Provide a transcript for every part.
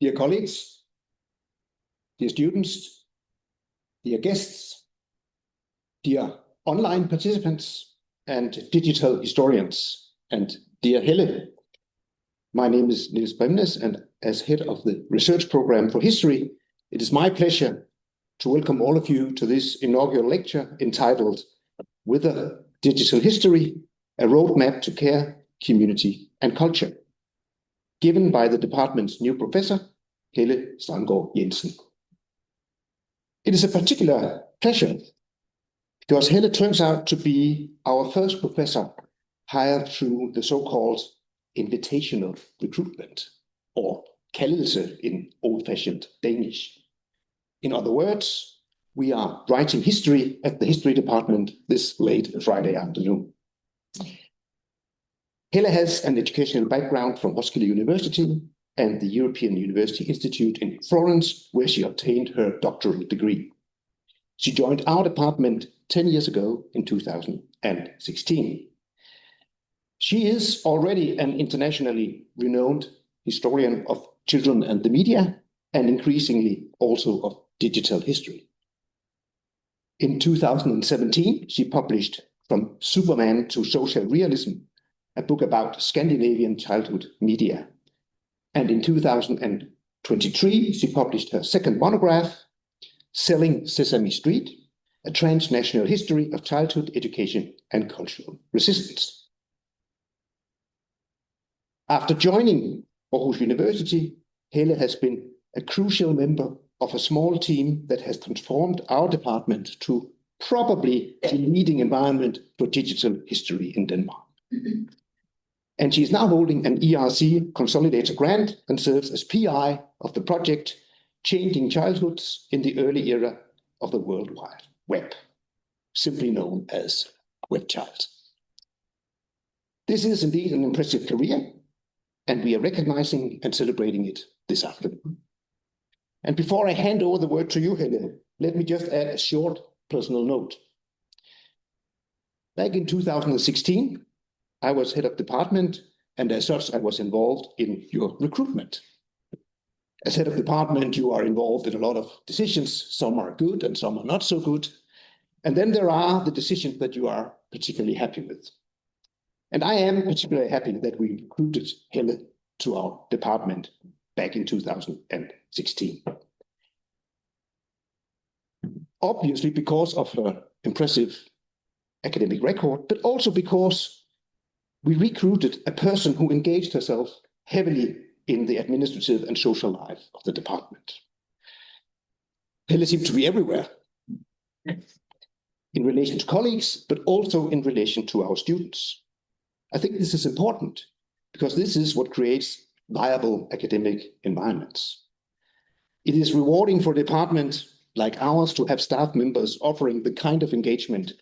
Dear colleagues, dear students, dear guests, dear online participants and digital historians, and dear Helle. My name is Niels Bremnes, and as head of the research program for history, it is my pleasure to welcome all of you to this inaugural lecture entitled Whither Digital History, a Roadmap to Care, Community and Culture, given by the department's new professor, Helle Strandgaard Jensen. It is a particular pleasure because Helle turns out to be our first professor hired through the so-called invitational recruitment, or kaldelse in old-fashioned Danish. In other words, we are writing history at the history department this late Friday afternoon. Helle has an educational background from Aarhus University and the European University Institute in Florence, where she obtained her doctoral degree. She joined our department 10 years ago in 2016. She is already an internationally renowned historian of children and the media, and increasingly also of digital history. In 2017, she published From Superman to Social Realism, a book about Scandinavian childhood media. And in 2023, she published her second monograph, Selling Sesame Street, a transnational history of childhood education and cultural resistance. After joining Aarhus University, Helle has been a crucial member of a small team that has transformed our department to probably the leading environment for digital history in Denmark. And she is now holding an ERC consolidator grant and serves as PI of the project Changing Childhoods in the Early Era of the World Wide Web, simply known as WebChild. This is indeed an impressive career, and we are recognizing and celebrating it this afternoon. And before I hand over the word to you, Helle, let me just add a short personal note. Back in 2016, I was head of department, and as such, I was involved in your recruitment. As head of department, you are involved in a lot of decisions. Some are good and some are not so good. And then there are the decisions that you are particularly happy with. And I am particularly happy that we recruited Helle to our department back in 2016. Obviously because of her impressive academic record, but also because we recruited a person who engaged herself heavily in the administrative and social life of the department. Helle seemed to be everywhere, in relation to colleagues, but also in relation to our students. I think this is important because this is what creates viable academic environments. It is rewarding for a department like ours to have staff members offering the kind of engagement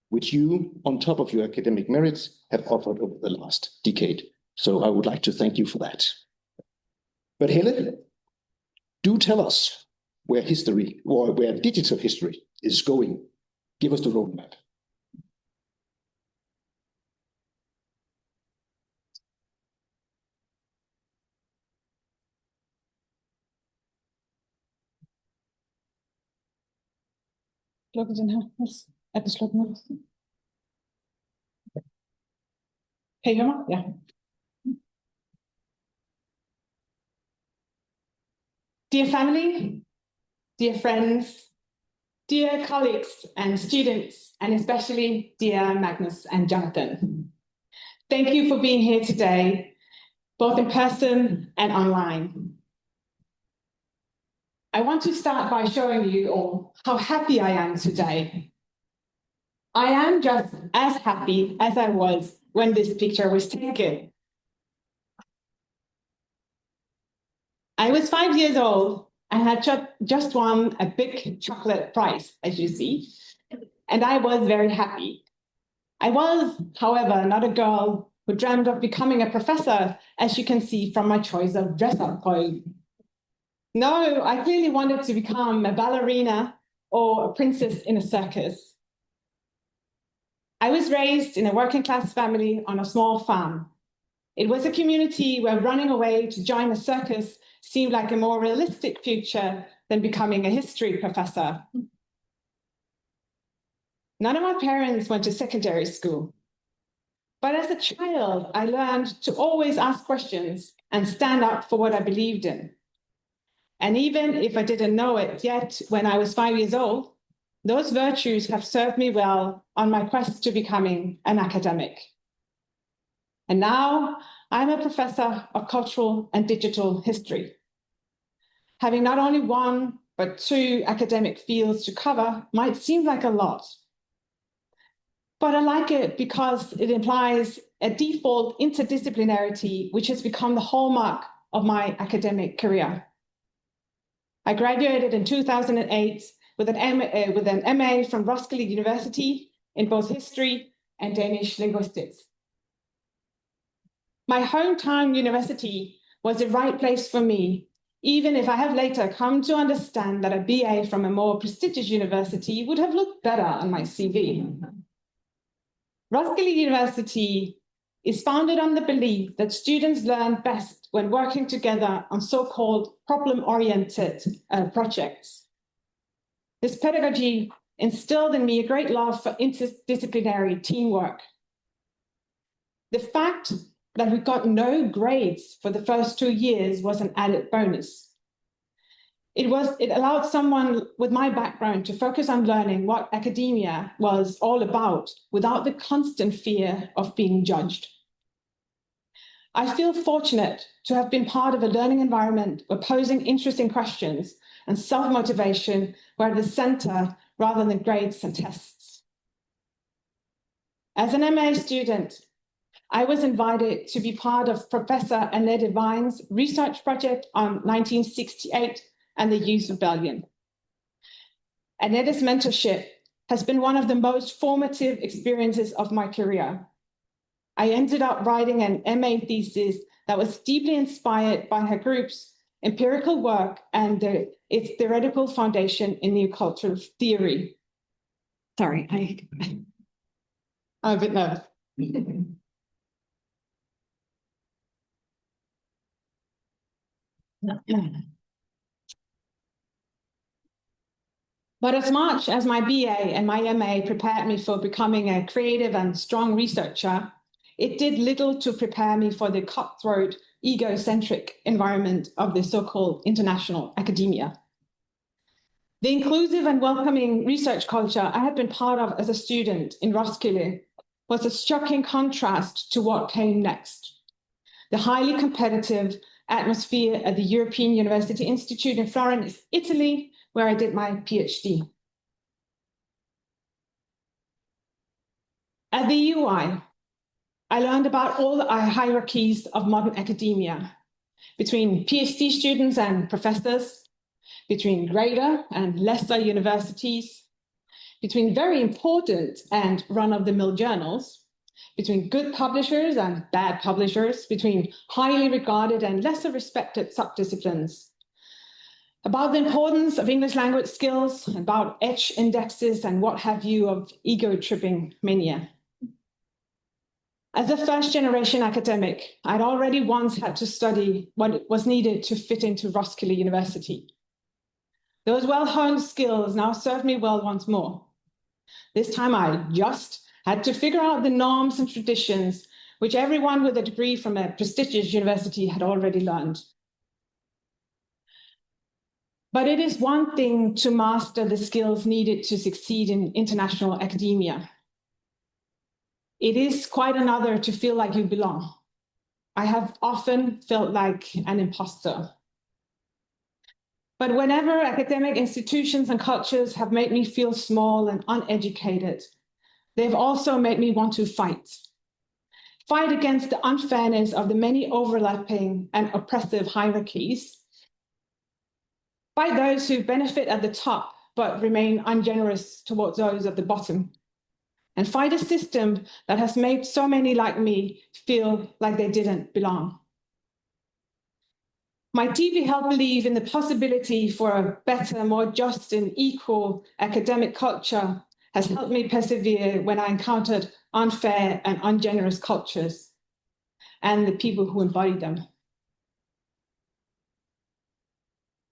which you, on top of your academic merits, have offered over the last decade. So I would like to thank you for that. But Helle, do tell us where history, or where digital history is going. Give us the roadmap. Slukke den her. Er den slukket ned? Kan I høre mig? Ja. Dear family, dear friends, dear colleagues and students, and especially dear Magnus and Jonathan. Thank you for being here today, both in person and online. I want to start by showing you all how happy I am today. I am just as happy as I was when this picture was taken. I was 5 years old and had just won a big chocolate prize, as you see, and I was very happy. I was, however, not a girl who dreamed of becoming a professor, as you can see from my choice of dress-up clothes. No, I clearly wanted to become a ballerina or a princess in a circus. I was raised in a working-class family on a small farm. It was a community where running away to join a circus seemed like a more realistic future than becoming a history professor. None of my parents went to secondary school. But as a child, I learned to always ask questions and stand up for what I believed in. And even if I didn't know it yet when I was 5 years old, those virtues have served me well on my quest to becoming an academic. And now I'm a professor of cultural and digital history. Having not only one, but 2 academic fields to cover might seem like a lot. But I like it because it implies a default interdisciplinarity, which has become the hallmark of my academic career. I graduated in 2008 with an MA from Roskilde University in both history and Danish linguistics. My hometown university was the right place for me, even if I have later come to understand that a BA from a more prestigious university would have looked better on my CV. Roskilde University is founded on the belief that students learn best when working together on so-called problem-oriented projects. This pedagogy instilled in me a great love for interdisciplinary teamwork. The fact that we got no grades for the first 2 years was an added bonus. It allowed someone with my background to focus on learning what academia was all about without the constant fear of being judged. I feel fortunate to have been part of a learning environment where posing interesting questions and self-motivation were at the center rather than grades and tests. As an MA student, I was invited to be part of Professor Annette Devine's research project on 1968 and the Youth Rebellion. Annette's mentorship has been one of the most formative experiences of my career. I ended up writing an MA thesis that was deeply inspired by her group's empirical work and its theoretical foundation in new cultural theory. Sorry, I'm a bit nervous. But as much as my BA and my MA prepared me for becoming a creative and strong researcher, it did little to prepare me for the cutthroat, egocentric environment of the so-called international academia. The inclusive and welcoming research culture I had been part of as a student in Roskilde was a shocking contrast to what came next. The highly competitive atmosphere at the European University Institute in Florence, Italy, where I did my PhD. At the UI, I learned about all the hierarchies of modern academia, between PhD students and professors, between greater and lesser universities, between very important and run-of-the-mill journals, between good publishers and bad publishers, between highly regarded and lesser respected subdisciplines, about the importance of English language skills, about edge indexes and what have you of ego-tripping mania. As a first-generation academic, I'd already once had to study what was needed to fit into Roskilde University. Those well-honed skills now serve me well once more. This time I just had to figure out the norms and traditions which everyone with a degree from a prestigious university had already learned. But it is one thing to master the skills needed to succeed in international academia. It is quite another to feel like you belong. I have often felt like an imposter. But whenever academic institutions and cultures have made me feel small and uneducated, they've also made me want to fight. Fight against the unfairness of the many overlapping and oppressive hierarchies. By those who benefit at the top, but remain ungenerous towards those at the bottom. And fight a system that has made so many like me feel like they didn't belong. My deeply held belief in the possibility for a better, more just and equal academic culture has helped me persevere when I encountered unfair and ungenerous cultures. and the people who embody them.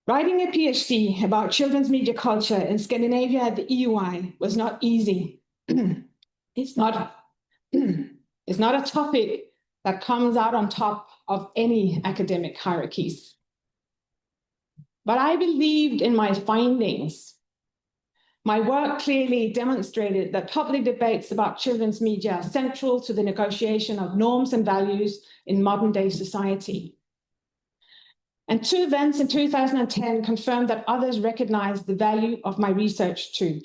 Writing a PhD about children's media culture in Scandinavia at the EUI was not easy. It's not a topic that comes out on top of any academic hierarchies. But I believed in my findings. My work clearly demonstrated that public debates about children's media are central to the negotiation of norms and values in modern-day society. And two events in 2010 confirmed that others recognized the value of my research too.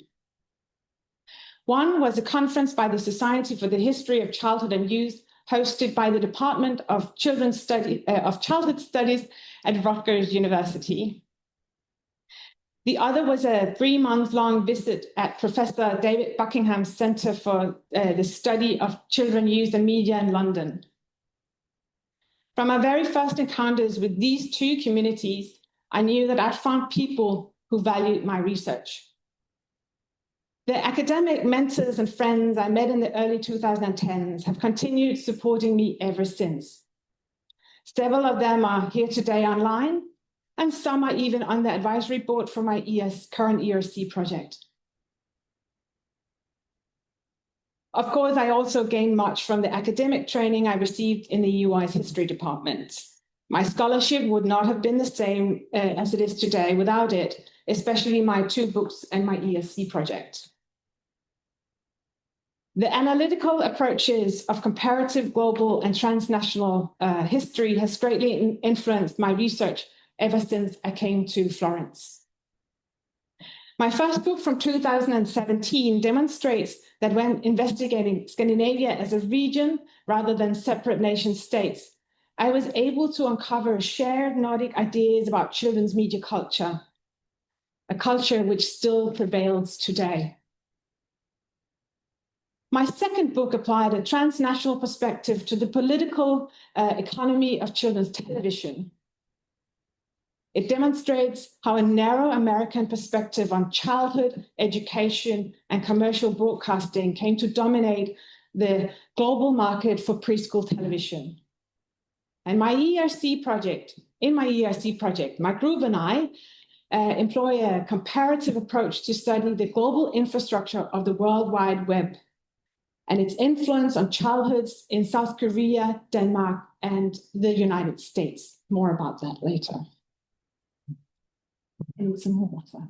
One was a conference by the Society for the History of Childhood and Youth, hosted by the Department of Childhood Studies at Rutgers University. The other was a 3-month-long visit at Professor David Buckingham's Centre for the Study of Children, Youth and Media in London. From my very first encounters with these two communities, I knew that I'd found people who valued my research. The academic mentors and friends I met in the early 2010s have continued supporting me ever since. Several of them are here today online, and some are even on the advisory board for my current ERC project. Of course, I also gained much from the academic training I received in the EUI's history department. My scholarship would not have been the same as it is today without it, especially my 2 books and my ERC project. The analytical approaches of comparative, global, and transnational history has greatly influenced my research ever since I came to Florence. My first book from 2017 demonstrates that when investigating Scandinavia as a region rather than separate nation states, I was able to uncover shared Nordic ideas about children's media culture, a culture which still prevails today. My second book applied a transnational perspective to the political economy of children's television. It demonstrates how a narrow American perspective on childhood, education, and commercial broadcasting came to dominate the global market for preschool television. And in my ERC project, my group and I employ a comparative approach to study the global infrastructure of the World Wide Web and its influence on childhoods in South Korea, Denmark, and the United States. More about that later. And some more water.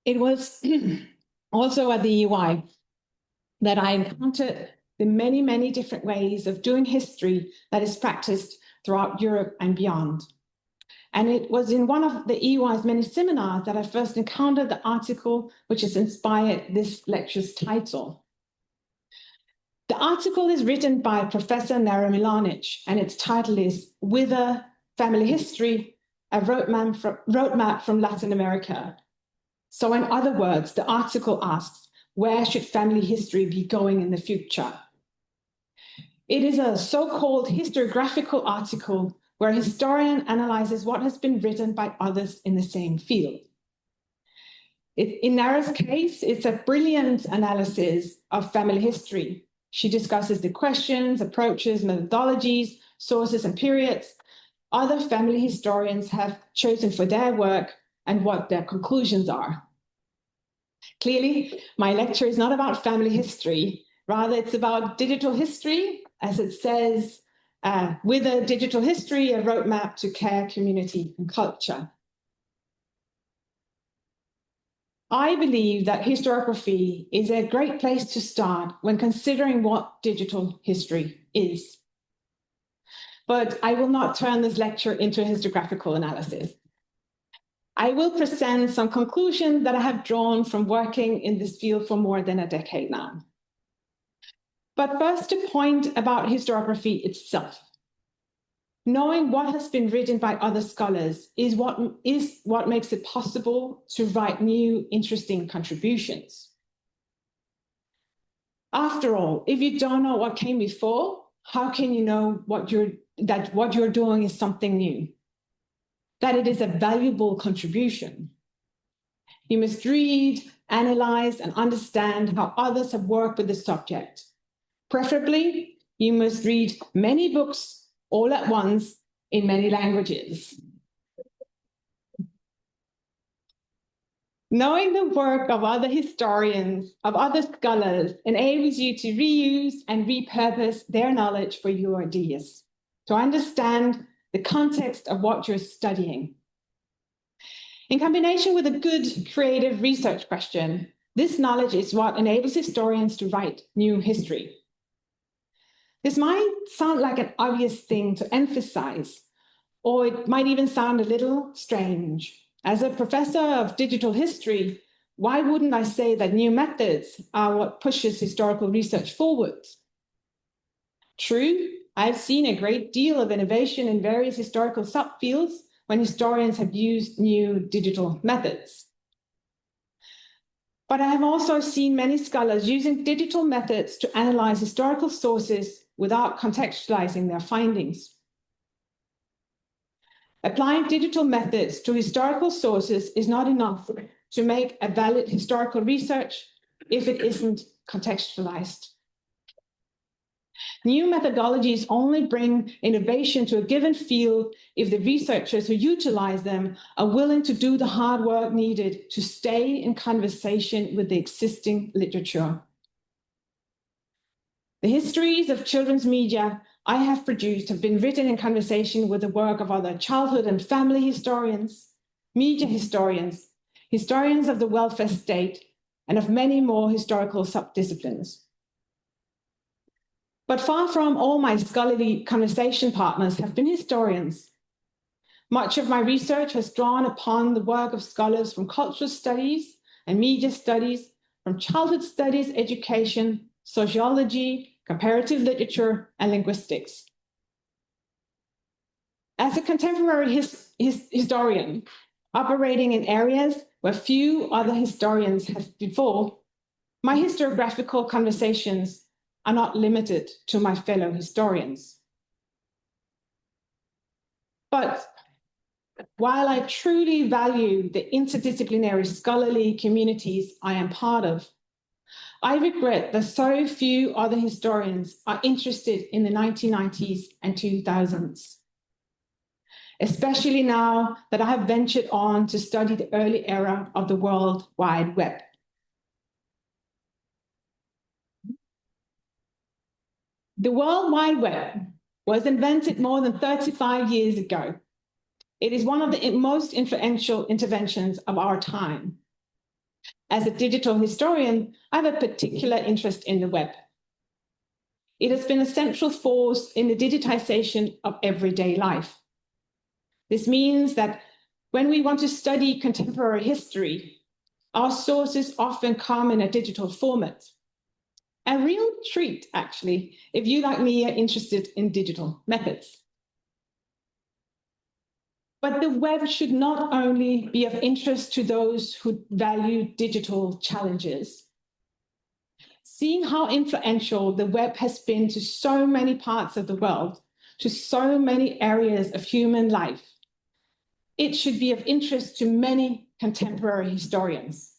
It was also at the UI that I encountered the many, many different ways of doing history that is practiced throughout Europe and beyond. And it was in one of the EUI's many seminars that I first encountered the article which has inspired this lecture's title. The article is written by Professor Nara Milanic, and its title is Whither Family History, a roadmap from Latin America. So in other words, the article asks, where should family history be going in the future? It is a so-called historiographical article where a historian analyzes what has been written by others in the same field. In Nara's case, it's a brilliant analysis of family history. She discusses the questions, approaches, methodologies, sources, and periods other family historians have chosen for their work and what their conclusions are. Clearly, my lecture is not about family history. Rather, it's about digital history, as it says, Whither Digital History, a roadmap to care, community, and culture. I believe that historiography is a great place to start when considering what digital history is. But I will not turn this lecture into a historiographical analysis. I will present some conclusions that I have drawn from working in this field for more than a decade now. But first, a point about historiography itself. Knowing what has been written by other scholars is what makes it possible to write new, interesting contributions. After all, if you don't know what came before, how can you know that what you're doing is something new, that it is a valuable contribution? You must read, analyze, and understand how others have worked with the subject. Preferably, you must read many books all at once in many languages. Knowing the work of other historians, of other scholars, enables you to reuse and repurpose their knowledge for your ideas, to understand the context of what you're studying. In combination with a good creative research question, this knowledge is what enables historians to write new history. This might sound like an obvious thing to emphasize, or it might even sound a little strange. As a professor of digital history, why wouldn't I say that new methods are what pushes historical research forward? True, I've seen a great deal of innovation in various historical subfields when historians have used new digital methods. But I have also seen many scholars using digital methods to analyze historical sources without contextualizing their findings. Applying digital methods to historical sources is not enough to make a valid historical research if it isn't contextualized. New methodologies only bring innovation to a given field if the researchers who utilize them are willing to do the hard work needed to stay in conversation with the existing literature. The histories of children's media I have produced have been written in conversation with the work of other childhood and family historians, media historians, historians of the welfare state, and of many more historical subdisciplines. But far from all my scholarly conversation partners have been historians. Much of my research has drawn upon the work of scholars from cultural studies and media studies, from childhood studies, education, sociology, comparative literature, and linguistics. As a contemporary historian, operating in areas where few other historians have before, my historiographical conversations are not limited to my fellow historians. But while I truly value the interdisciplinary scholarly communities I am part of, I regret that so few other historians are interested in the 1990s and 2000s, especially now that I have ventured on to study the early era of the World Wide Web. The World Wide Web was invented more than 35 years ago. It is one of the most influential interventions of our time. As a digital historian, I have a particular interest in the web. It has been a central force in the digitization of everyday life. This means that when we want to study contemporary history, our sources often come in a digital format. A real treat, actually, if you, like me, are interested in digital methods. But the web should not only be of interest to those who value digital challenges. Seeing how influential the web has been to so many parts of the world, to so many areas of human life, it should be of interest to many contemporary historians,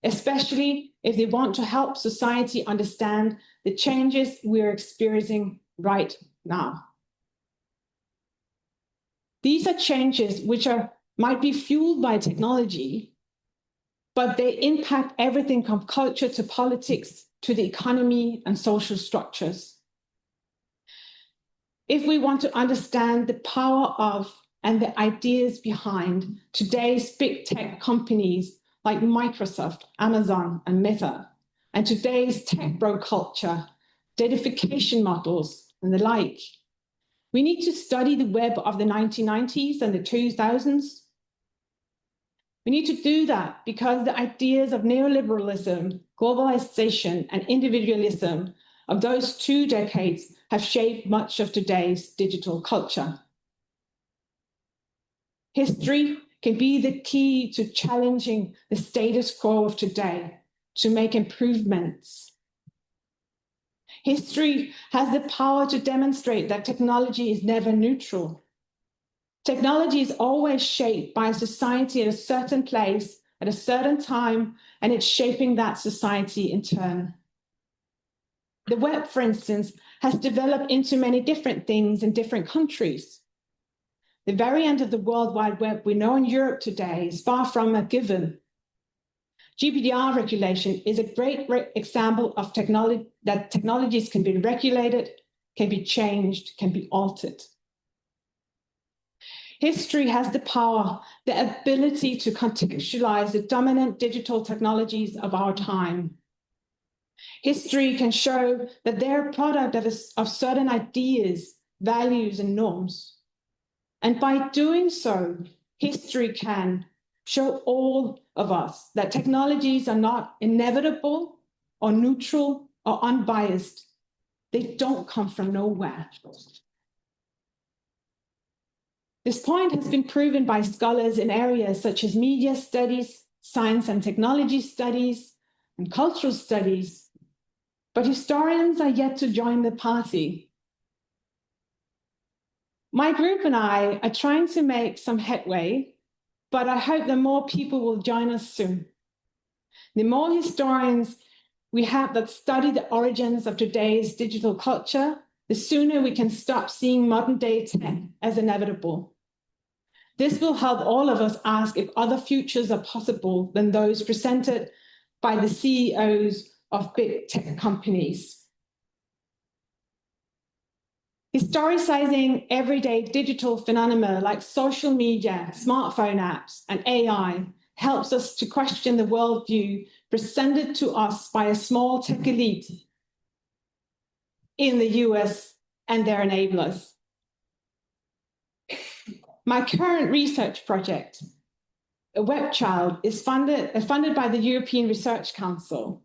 especially if they want to help society understand the changes we're experiencing right now. These are changes which might be fueled by technology, but they impact everything from culture to politics, to the economy and social structures. If we want to understand the power of and the ideas behind today's big tech companies like Microsoft, Amazon, and Meta, and today's tech bro culture, datafication models, and the like, we need to study the web of the 1990s and the 2000s. We need to do that because the ideas of neoliberalism, globalization, and individualism of those 2 decades have shaped much of today's digital culture. History can be the key to challenging the status quo of today, to make improvements. History has the power to demonstrate that technology is never neutral. Technology is always shaped by a society at a certain place at a certain time, and it's shaping that society in turn. The web, for instance, has developed into many different things in different countries. The very end of the World Wide Web we know in Europe today is far from a given. GDPR regulation is a great example of technology, that technologies can be regulated, can be changed, can be altered. History has the power, the ability to contextualize the dominant digital technologies of our time. History can show that they're a product of certain ideas, values, and norms. And by doing so, history can show all of us that technologies are not inevitable or neutral or unbiased. They don't come from nowhere. This point has been proven by scholars in areas such as media studies, science and technology studies, and cultural studies. But historians are yet to join the party. My group and I are trying to make some headway, but I hope that more people will join us soon. The more historians we have that study the origins of today's digital culture, the sooner we can stop seeing modern day tech as inevitable. This will help all of us ask if other futures are possible than those presented by the CEOs of big tech companies. Historicizing everyday digital phenomena like social media, smartphone apps, and AI helps us to question the worldview presented to us by a small tech elite in the US and their enablers. My current research project, A Web Child, is funded by the European Research Council.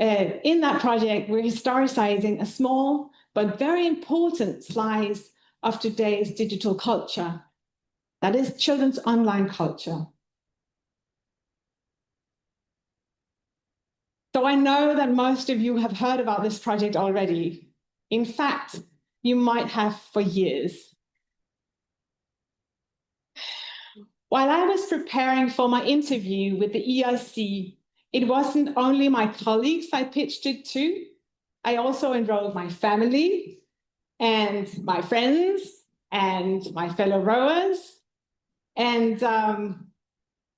In that project, we're historicizing a small but very important slice of today's digital culture. That is children's online culture. So I know that most of you have heard about this project already. In fact, you might have for years. While I was preparing for my interview with the EIC, it wasn't only my colleagues I pitched it to. I also enrolled my family and my friends and my fellow rowers. And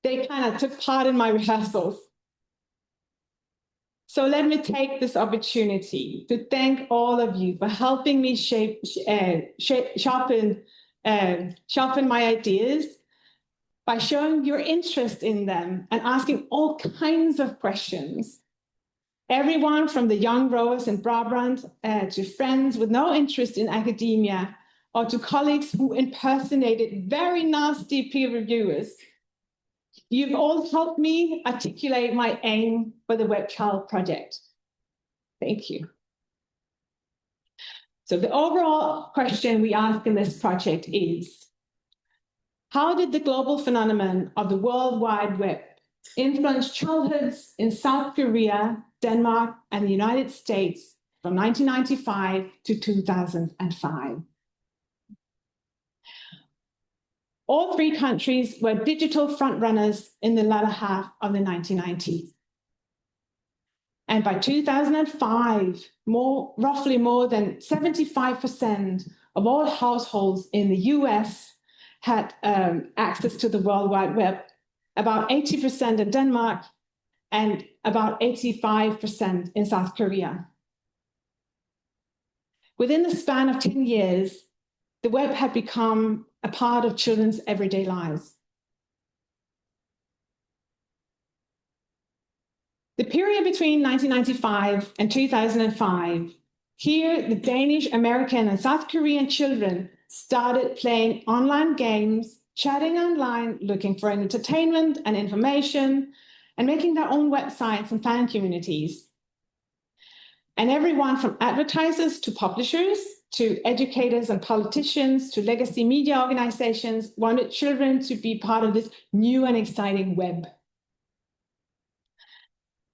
they kind of took part in my rehearsals. So let me take this opportunity to thank all of you for helping me sharpen my ideas by showing your interest in them and asking all kinds of questions. Everyone from the young rowers in Brabant to friends with no interest in academia, or to colleagues who impersonated very nasty peer reviewers. You've all helped me articulate my aim for the Web Child project. Thank you. So the overall question we ask in this project is, how did the global phenomenon of the World Wide Web influence childhoods in South Korea, Denmark, and the United States from 1995 to 2005? All three countries were digital frontrunners in the latter half of the 1990s. And by 2005, roughly more than 75% of all households in the US had access to the World Wide Web, about 80% in Denmark, and about 85% in South Korea. Within the span of 10 years, the web had become a part of children's everyday lives. The period between 1995 and 2005, here the Danish, American, and South Korean children started playing online games, chatting online, looking for entertainment and information, and making their own websites and fan communities. And everyone from advertisers to publishers, to educators and politicians, to legacy media organizations wanted children to be part of this new and exciting web.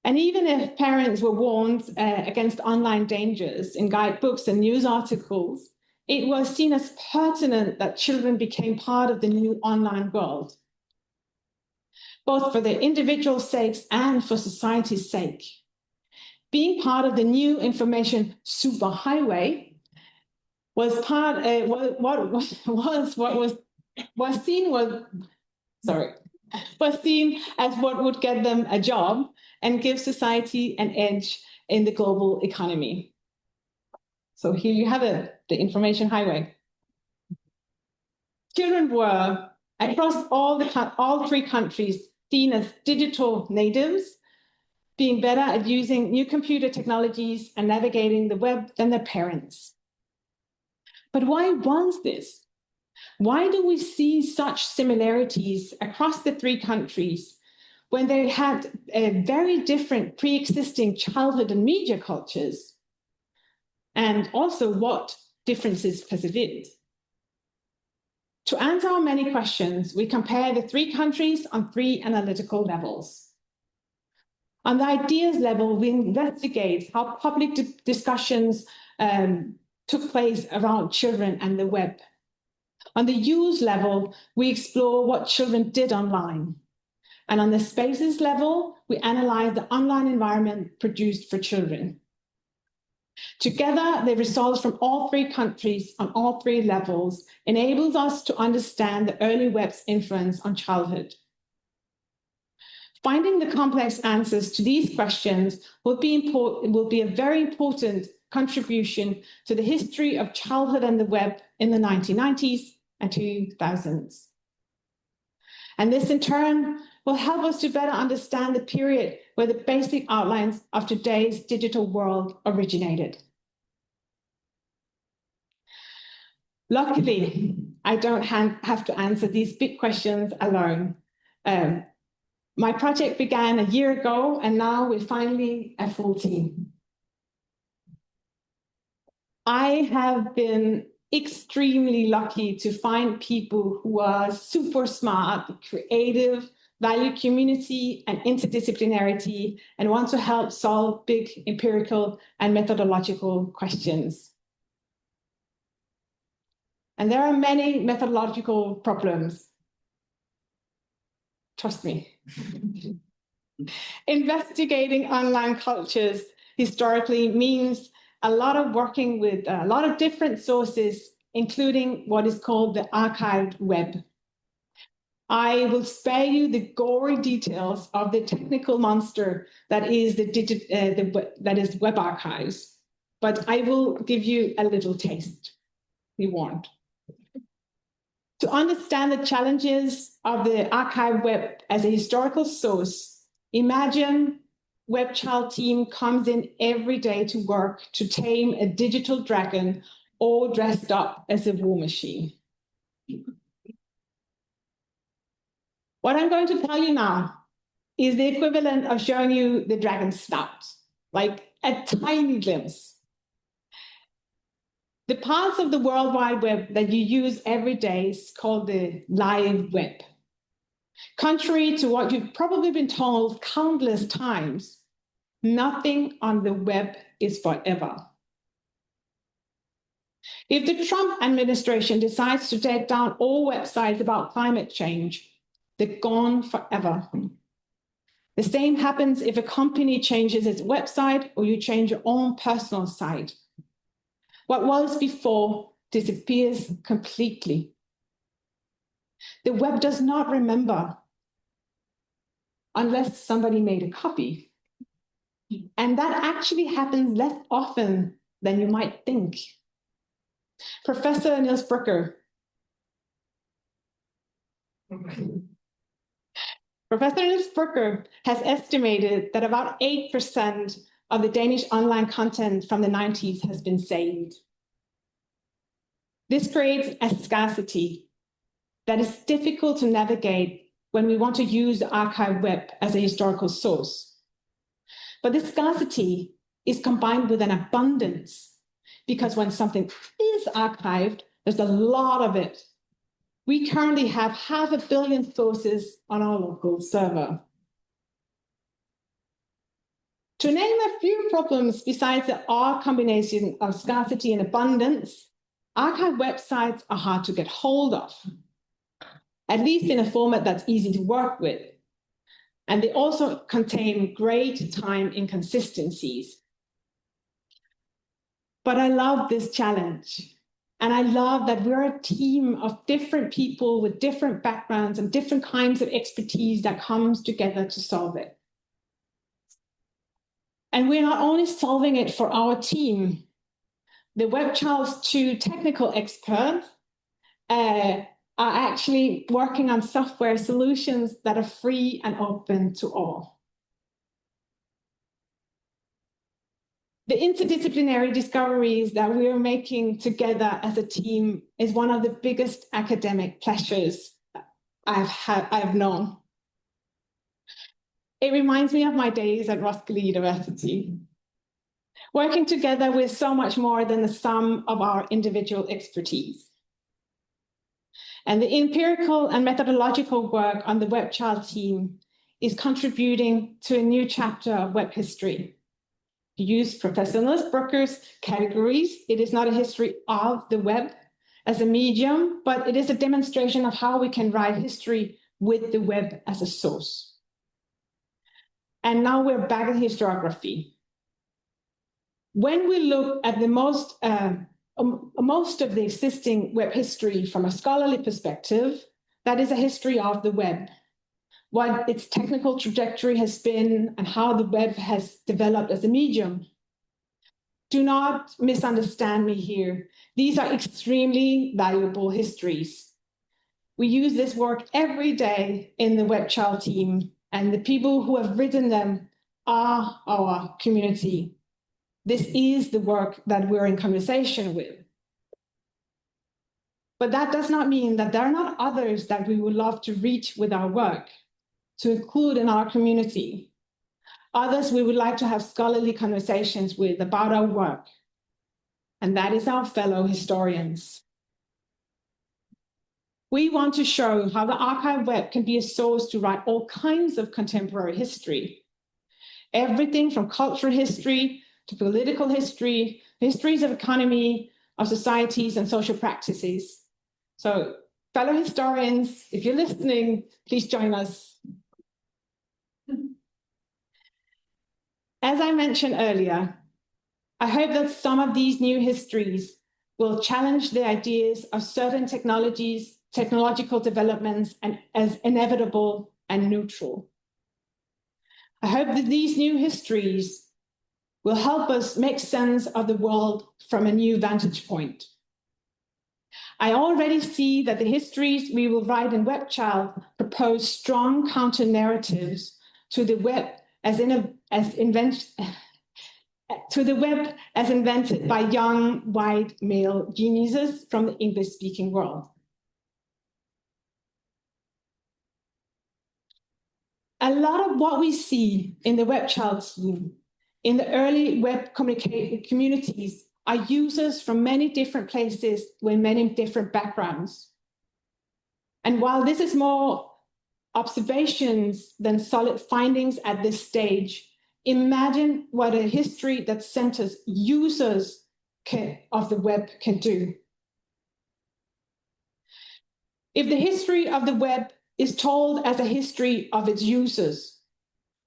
And even if parents were warned against online dangers in guidebooks and news articles, it was seen as pertinent that children became part of the new online world. both for their individual sakes and for society's sake. Being part of the new information superhighway was seen as what would get them a job and give society an edge in the global economy. So here you have it, the information highway. Children were, across all three countries, seen as digital natives, being better at using new computer technologies and navigating the web than their parents. But why was this? Why do we see such similarities across the three countries when they had very different pre-existing childhood and media cultures? And also what differences persevered? To answer our many questions, we compare the three countries on three analytical levels. On the ideas level, we investigate how public discussions took place around children and the web. On the use level, we explore what children did online. And on the spaces level, we analyze the online environment produced for children. Together, the results from all three countries on all three levels enables us to understand the early web's influence on childhood. Finding the complex answers to these questions will be a very important contribution to the history of childhood and the web in the 1990s and 2000s. And this, in turn, will help us to better understand the period where the basic outlines of today's digital world originated. Luckily, I don't have to answer these big questions alone. My project began a year ago, and now we're finally a full team. I have been extremely lucky to find people who are super smart, creative, value community and interdisciplinarity, and want to help solve big empirical and methodological questions. And there are many methodological problems. Trust me. Investigating online cultures historically means a lot of working with a lot of different sources, including what is called the archived web. I will spare you the gory details of the technical monster that is web archives, but I will give you a little taste. Be warned. To understand the challenges of the archive web as a historical source, imagine WebChild team comes in every day to work to tame a digital dragon, all dressed up as a war machine. What I'm going to tell you now is the equivalent of showing you the dragon's snout, like a tiny glimpse. The parts of the World Wide Web that you use every day is called the live web. Contrary to what you've probably been told countless times, nothing on the web is forever. If the Trump administration decides to take down all websites about climate change, they're gone forever. The same happens if a company changes its website or you change your own personal site. What was before disappears completely. The web does not remember unless somebody made a copy. And that actually happens less often than you might think. Professor Niels Brücker has estimated that about 8% of the Danish online content from the 90s has been saved. This creates a scarcity that is difficult to navigate when we want to use the archive web as a historical source. But this scarcity is combined with an abundance, because when something is archived, there's a lot of it. We currently have 500 million sources on our local server. To name a few problems besides the R combination of scarcity and abundance, archive websites are hard to get hold of, at least in a format that's easy to work with. And they also contain great time inconsistencies. But I love this challenge. And I love that we're a team of different people with different backgrounds and different kinds of expertise that comes together to solve it. And we're not only solving it for our team. The WebChild's 2 technical experts are actually working on software solutions that are free and open to all. The interdisciplinary discoveries that we are making together as a team is one of the biggest academic pleasures I've known. It reminds me of my days at Roskilde University. Working together, we're so much more than the sum of our individual expertise. And the empirical and methodological work on the WebChild team is contributing to a new chapter of web history. To use Professor Brooker's categories, it is not a history of the web as a medium, but it is a demonstration of how we can write history with the web as a source. And now we're back at historiography. When we look at the most of the existing web history from a scholarly perspective, that is a history of the web, what its technical trajectory has been and how the web has developed as a medium. Do not misunderstand me here. These are extremely valuable histories. We use this work every day in the WebChild team, and the people who have written them are our community. This is the work that we're in conversation with. But that does not mean that there are not others that we would love to reach with our work, to include in our community. Others we would like to have scholarly conversations with about our work. And that is our fellow historians. We want to show how the archive web can be a source to write all kinds of contemporary history. Everything from cultural history to political history, histories of economy, of societies and social practices. So, fellow historians, if you're listening, please join us. As I mentioned earlier, I hope that some of these new histories will challenge the ideas of certain technological developments and as inevitable and neutral. I hope that these new histories will help us make sense of the world from a new vantage point. I already see that the histories we will write in WebChild propose strong counter-narratives to the web as invented by young, white male geniuses from the English-speaking world. A lot of what we see in the WebChild team, in the early web communities, are users from many different places with many different backgrounds. And while this is more observations than solid findings at this stage, imagine what a history that centers users of the web can do. If the history of the web is told as a history of its users,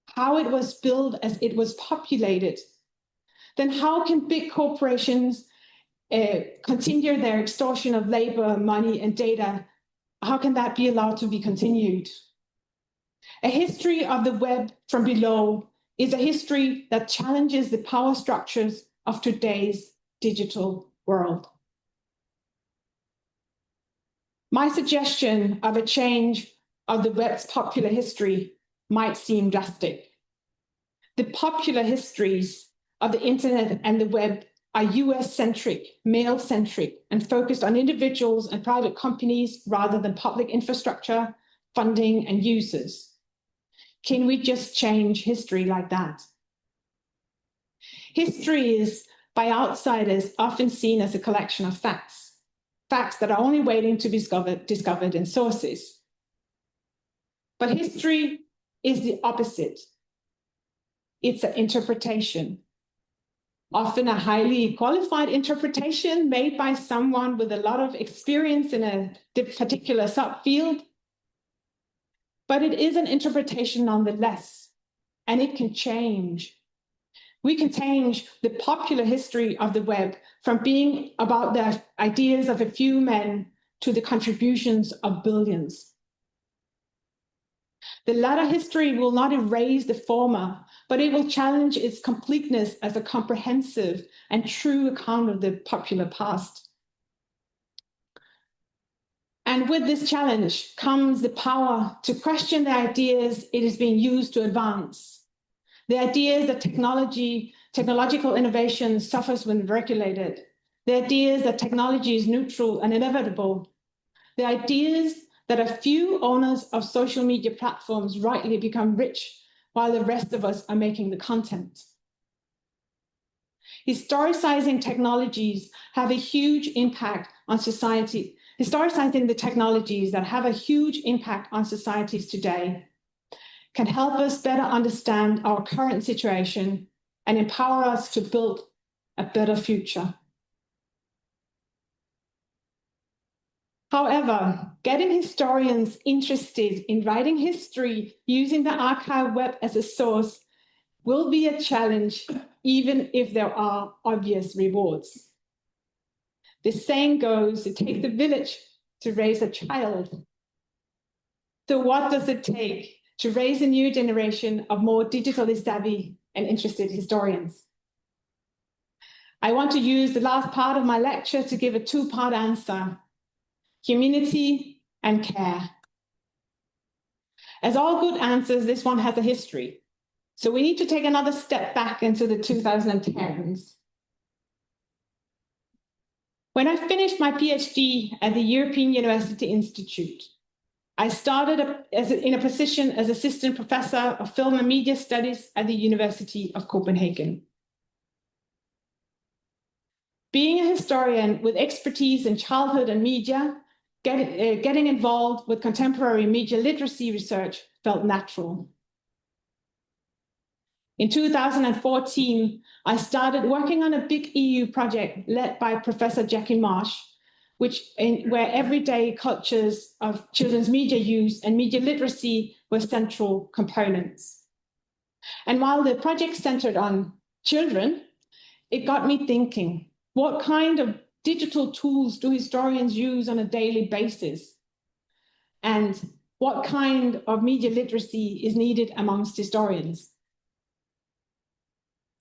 how it was built as it was populated, then how can big corporations continue their extortion of labor, money, and data? How can that be allowed to be continued? A history of the web from below is a history that challenges the power structures of today's digital world. My suggestion of a change of the web's popular history might seem drastic. The popular histories of the internet and the web are US-centric, male-centric, and focused on individuals and private companies rather than public infrastructure, funding, and users. Can we just change history like that? History is, by outsiders, often seen as a collection of facts that are only waiting to be discovered in sources. But history is the opposite. It's an interpretation, often a highly qualified interpretation made by someone with a lot of experience in a particular subfield. but it is an interpretation nonetheless, and it can change. We can change the popular history of the web from being about the ideas of a few men to the contributions of billions. The latter history will not erase the former, but it will challenge its completeness as a comprehensive and true account of the popular past. And with this challenge comes the power to question the ideas it is being used to advance. The ideas that technological innovation suffers when regulated. The ideas that technology is neutral and inevitable. The ideas that a few owners of social media platforms rightly become rich while the rest of us are making the content. Historicizing technologies have a huge impact on society. Historicizing the technologies that have a huge impact on societies today can help us better understand our current situation and empower us to build a better future. However, getting historians interested in writing history using the archive web as a source will be a challenge, even if there are obvious rewards. The saying goes, it takes a village to raise a child. So what does it take to raise a new generation of more digitally savvy and interested historians? I want to use the last part of my lecture to give a two-part answer: community and care. As all good answers, this one has a history. So we need to take another step back into the 2010s. When I finished my PhD at the European University Institute, I started in a position as assistant professor of film and media studies at the University of Copenhagen. Being a historian with expertise in childhood and media, getting involved with contemporary media literacy research felt natural. In 2014, I started working on a big EU project led by Professor Jackie Marsh, where everyday cultures of children's media use and media literacy were central components. And while the project centered on children, it got me thinking, what kind of digital tools do historians use on a daily basis? And what kind of media literacy is needed amongst historians?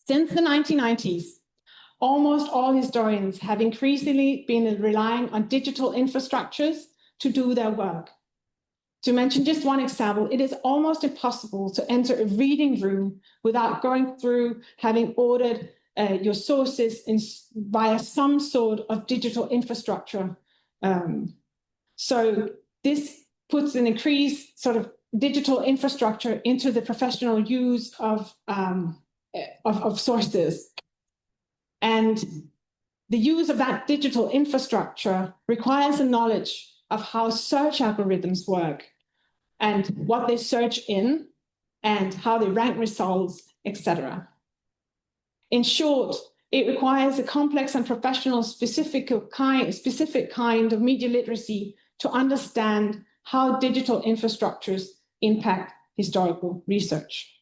Since the 1990s, almost all historians have increasingly been relying on digital infrastructures to do their work. To mention just one example, it is almost impossible to enter a reading room without going through having ordered your sources via some sort of digital infrastructure. So this puts an increased sort of digital infrastructure into the professional use of sources. And the use of that digital infrastructure requires a knowledge of how search algorithms work and what they search in and how they rank results, etc. In short, it requires a complex and professional specific kind of media literacy to understand how digital infrastructures impact historical research.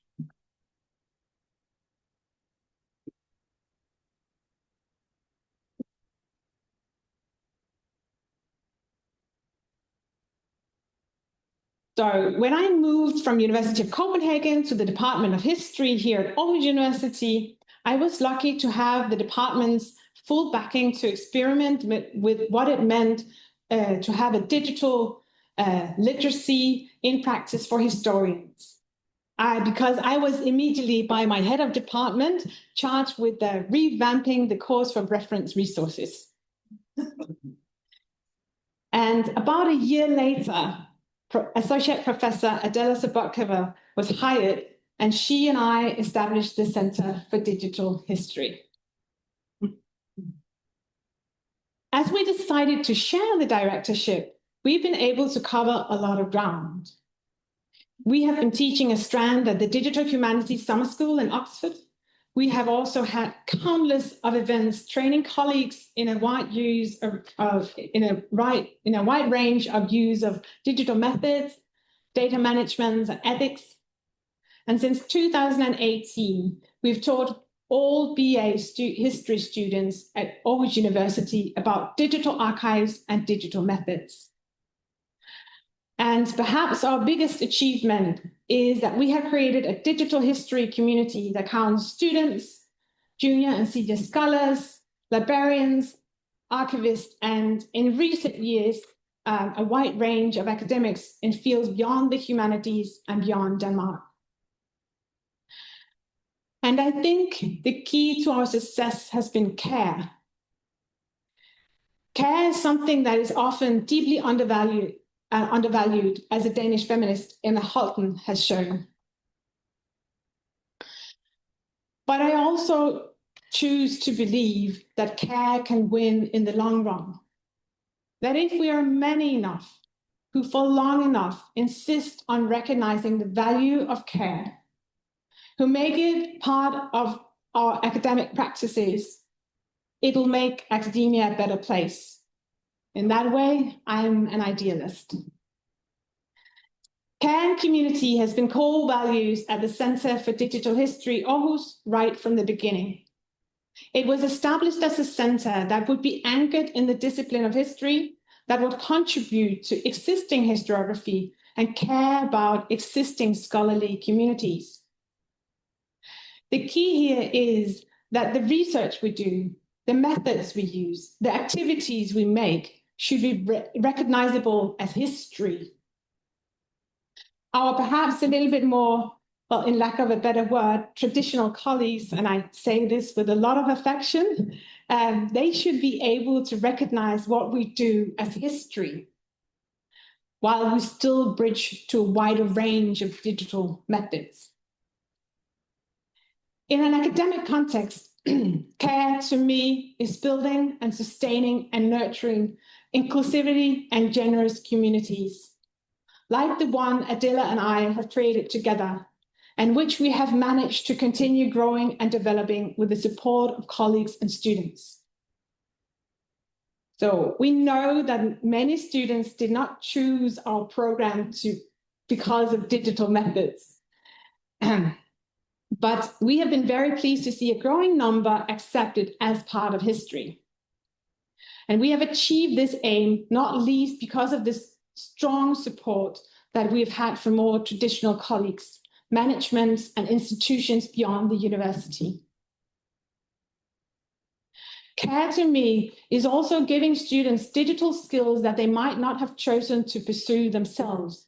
So when I moved from University of Copenhagen to the Department of History here at Aarhus University, I was lucky to have the department's full backing to experiment with what it meant to have a digital literacy in practice for historians. Because I was immediately, by my head of department, charged with revamping the course for reference resources. And about a year later, Associate Professor Adela Sobotkova was hired, and she and I established the Center for Digital History. As we decided to share the directorship, we've been able to cover a lot of ground. We have been teaching a strand at the Digital Humanities Summer School in Oxford. We have also had countless of events training colleagues in a wide range of use of digital methods. data management, and ethics. And since 2018, we've taught all BA history students at Aarhus University about digital archives and digital methods. And perhaps our biggest achievement is that we have created a digital history community that counts students, junior and senior scholars, librarians, archivists, and in recent years, a wide range of academics in fields beyond the humanities and beyond Denmark. And I think the key to our success has been care. Care is something that is often deeply undervalued, as a Danish feminist, Emma Holten, has shown. But I also choose to believe that care can win in the long run. That if we are many enough who for long enough insist on recognizing the value of care, who make it part of our academic practices, it'll make academia a better place. In that way, I'm an idealist. Care and community has been core values at the Center for Digital History, Aarhus, right from the beginning. It was established as a center that would be anchored in the discipline of history, that would contribute to existing historiography and care about existing scholarly communities. The key here is that the research we do, the methods we use, the activities we make should be recognizable as history. Our perhaps a little bit more, well, in lack of a better word, traditional colleagues, and I say this with a lot of affection, they should be able to recognize what we do as history, while we still bridge to a wider range of digital methods. In an academic context, care to me is building and sustaining and nurturing inclusivity and generous communities, like the one Adela and I have created together, and which we have managed to continue growing and developing with the support of colleagues and students. So we know that many students did not choose our program because of digital methods. But we have been very pleased to see a growing number accepted as part of history. And we have achieved this aim, not least because of this strong support that we've had from more traditional colleagues, management, and institutions beyond the university. Care to me is also giving students digital skills that they might not have chosen to pursue themselves.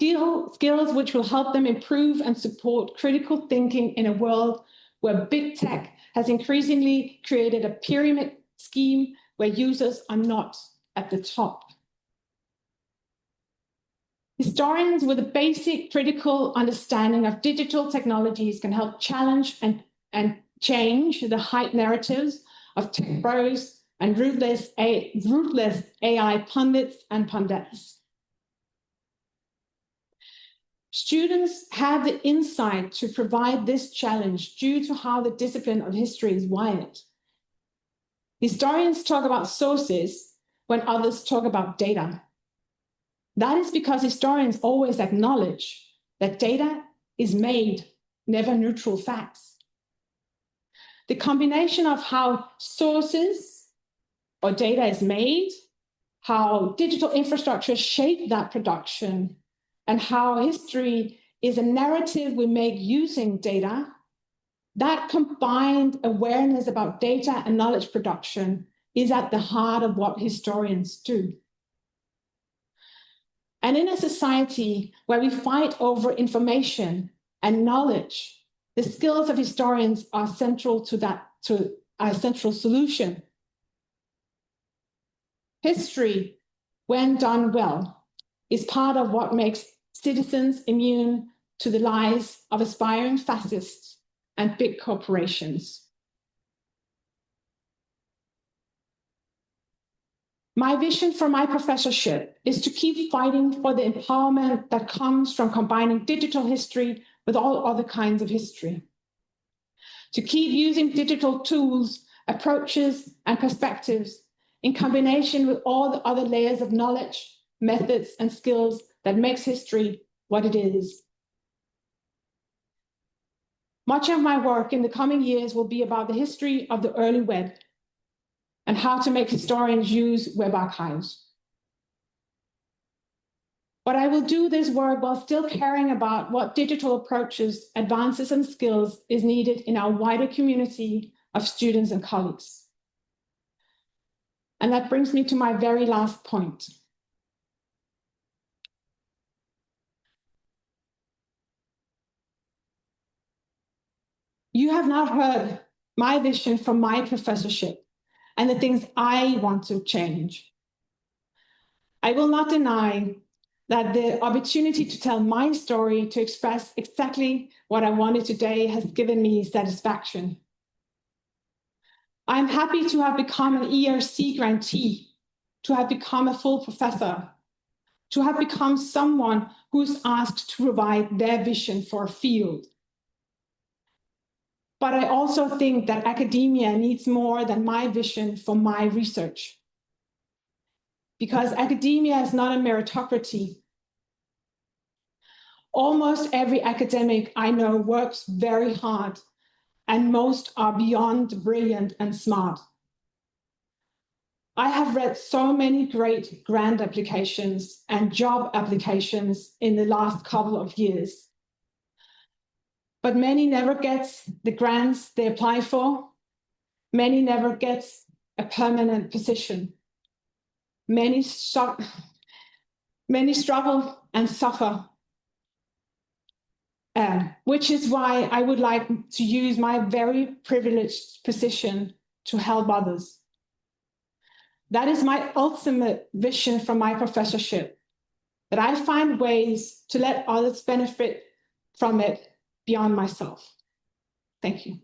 Skills which will help them improve and support critical thinking in a world where big tech has increasingly created a pyramid scheme where users are not at the top. Historians with a basic critical understanding of digital technologies can help challenge and change the hype narratives of tech bros and ruthless AI pundits and pundits. Students have the insight to provide this challenge due to how the discipline of history is wired. Historians talk about sources when others talk about data. That is because historians always acknowledge that data is made, never neutral facts. The combination of how sources or data is made, how digital infrastructure shape that production, and how history is a narrative we make using data, that combined awareness about data and knowledge production is at the heart of what historians do. And in a society where we fight over information and knowledge, the skills of historians are central to our central solution. History, when done well, is part of what makes citizens immune to the lies of aspiring fascists and big corporations. My vision for my professorship is to keep fighting for the empowerment that comes from combining digital history with all other kinds of history. To keep using digital tools, approaches, and perspectives in combination with all the other layers of knowledge, methods, and skills that makes history what it is. Much of my work in the coming years will be about the history of the early web and how to make historians use web archives. But I will do this work while still caring about what digital approaches, advances, and skills is needed in our wider community of students and colleagues. And that brings me to my very last point. You have now heard my vision for my professorship and the things I want to change. I will not deny that the opportunity to tell my story, to express exactly what I wanted today, has given me satisfaction. I'm happy to have become an ERC grantee, to have become a full professor, to have become someone who's asked to provide their vision for a field. But I also think that academia needs more than my vision for my research. Because academia is not a meritocracy. Almost every academic I know works very hard, and most are beyond brilliant and smart. I have read so many great grant applications and job applications in the last couple of years. But many never get the grants they apply for. Many never get a permanent position. Many struggle and suffer, which is why I would like to use my very privileged position to help others. That is my ultimate vision for my professorship, that I find ways to let others benefit from it beyond myself. Thank you.